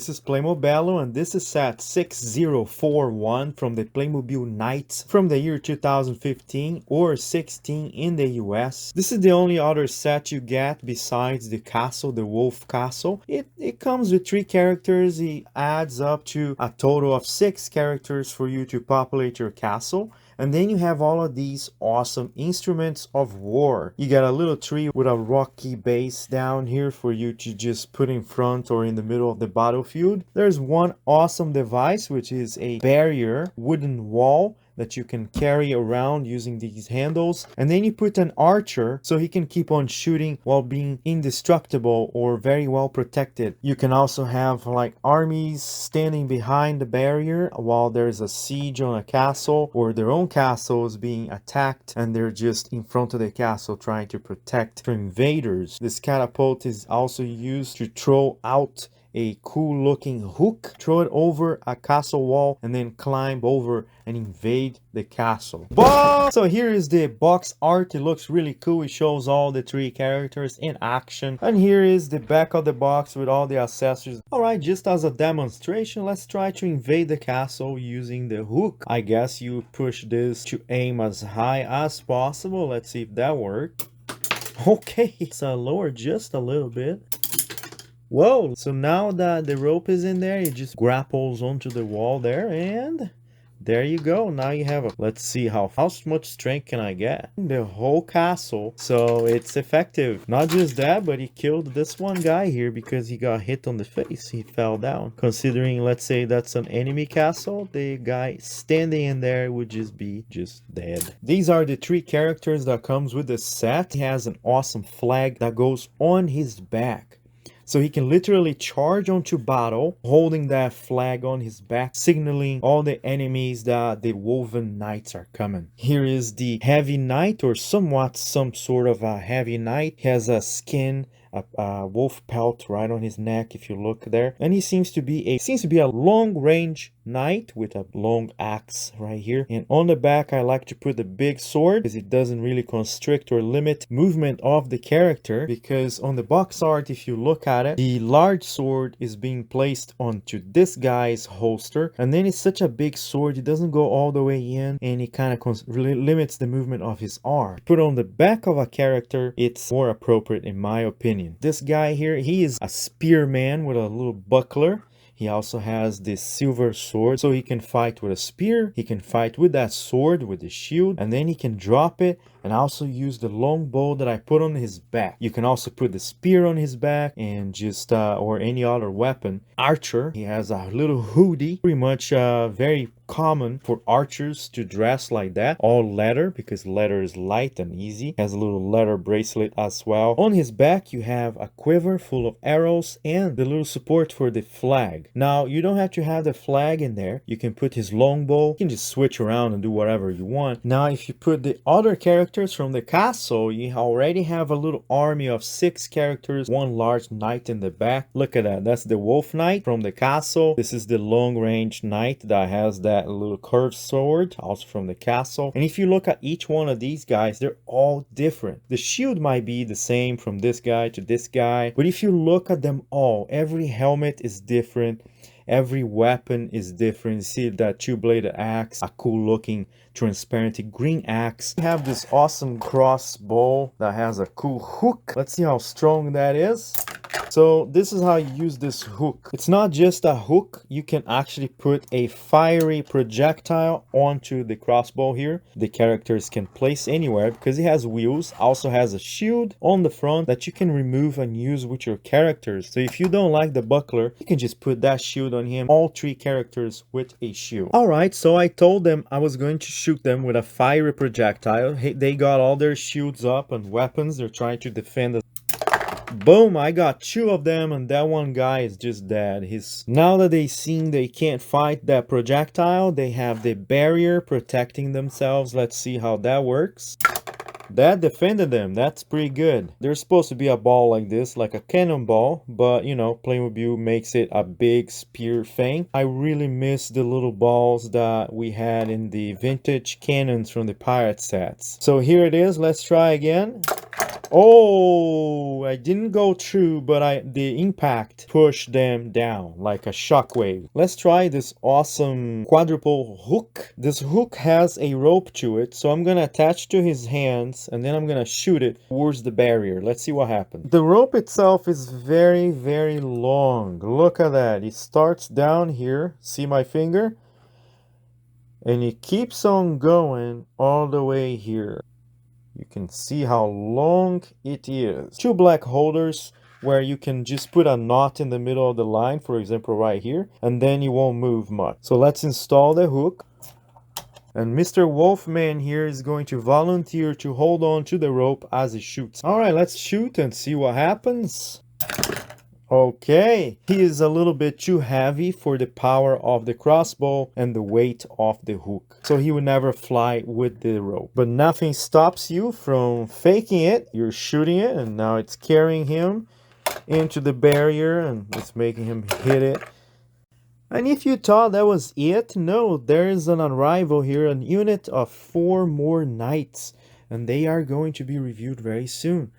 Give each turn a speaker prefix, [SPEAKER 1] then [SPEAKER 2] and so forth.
[SPEAKER 1] This is PlaymoBello, and this is set 6041 from the Playmobil Nights from the year 2015 or 16 in the US. This is the only other set you get besides the castle, the wolf castle. It comes with 3 characters. It adds up to a total of 6 characters for you to populate your castle. And then you have all of these awesome instruments of war. You got a little tree with a rocky base down here for you to just put in front or in the middle of the battlefield. There's one awesome device, which is a barrier wooden wall that you can carry around using these handles. And then you put an archer so he can keep on shooting while being indestructible or very well protected. You can also have like armies standing behind the barrier while there's a siege on a castle, or their own castle is being attacked and they're just in front of the castle trying to protect from invaders. This catapult is also used to throw out a cool looking hook, throw it over a castle wall, and then climb over and invade the castle. So here is the box art. It looks really cool. It shows all the 3 characters in action. And here is the back of the box with all the accessories. Alright, just as a demonstration, let's try to invade the castle using the hook. I guess you push this to aim as high as possible. Let's see if that worked. Okay, so lower just a little bit. Whoa, so now that the rope is in there, it just grapples onto the wall there, and there you go. Now you have a, let's see how much strength can I get? The whole castle. So it's effective. Not just that, but he killed this one guy here because he got hit on the face. He fell down. Considering, let's say that's an enemy castle, the guy standing in there would just be dead. These are the 3 characters that comes with the set. He has an awesome flag that goes on his back. So he can literally charge onto battle, holding that flag on his back, signaling all the enemies that the Woven Knights are coming. Here is the Heavy Knight, or somewhat some sort of a Heavy Knight. He has a skin, a wolf pelt right on his neck if you look there, and he seems to be a long range knight with a long axe right here. And on the back I like to put the big sword because it doesn't really constrict or limit movement of the character, because on the box art, if you look at it, the large sword is being placed onto this guy's holster, and then it's such a big sword it doesn't go all the way in, and it kind of limits the movement of his arm. Put on the back of a character, it's more appropriate in my opinion. This guy here, he is a spearman with a little buckler. He also has this silver sword, so he can fight with a spear, he can fight with that sword, with the shield, and then he can drop it and also use the long bow that I put on his back. You can also put the spear on his back and just, or any other weapon. Archer, he has a little hoodie, pretty much very common for archers to dress like that. All leather, because leather is light and easy. Has a little leather bracelet as well. On his back you have a quiver full of arrows and the little support for the flag. Now you don't have to have the flag in there. You can put his longbow. You can just switch around and do whatever you want. Now if you put the other characters from the castle, you already have a little army of 6 characters, 1 large knight in the back. Look at that. That's the wolf knight from the castle. This is the long range knight that has that little curved sword, also from the castle. And if you look at each one of these guys, they're all different. The shield might be the same from this guy to this guy, but if you look at them all, every helmet is different. Every weapon is different. You see that 2-bladed axe, a cool looking transparent green axe. We have this awesome crossbow that has a cool hook. Let's see how strong that is. So this is how you use this hook. It's not just a hook. You can actually put a fiery projectile onto the crossbow here. The characters can place anywhere because it has wheels. Also has a shield on the front that you can remove and use with your characters. So if you don't like the buckler, you can just put that shield on him. All 3 characters with a shield. Alright, so I told them I was going to shoot them with a fiery projectile. Hey, they got all their shields up and weapons. They're trying to defend us. Boom, I got 2 of them, and that one guy is just dead. Now that they seen they can't fight that projectile, they have the barrier protecting themselves. Let's see how that works. That defended them. That's pretty good. There's supposed to be a ball like this, like a cannonball, but you know, Playmobil makes it a big spear thing. I really miss the little balls that we had in the vintage cannons from the pirate sets. So here it is. Let's try again. Oh, I didn't go through, but the impact pushed them down like a shockwave. Let's try this awesome quadruple hook. This hook has a rope to it, so I'm gonna attach to his hands and then I'm gonna shoot it towards the barrier. Let's see what happens. The rope itself is very, very long. Look at that. It starts down here. See my finger? And it keeps on going all the way here. You can see how long it is. Two black holders where you can just put a knot in the middle of the line, for example right here, and then you won't move much. So let's install the hook. And Mr. Wolfman here is going to volunteer to hold on to the rope as he shoots. Alright, let's shoot and see what happens. Okay, he is a little bit too heavy for the power of the crossbow and the weight of the hook. So he would never fly with the rope. But nothing stops you from faking it. You're shooting it and now it's carrying him into the barrier and it's making him hit it. And if you thought that was it, no, there is an arrival here, an unit of 4 more knights. And they are going to be reviewed very soon.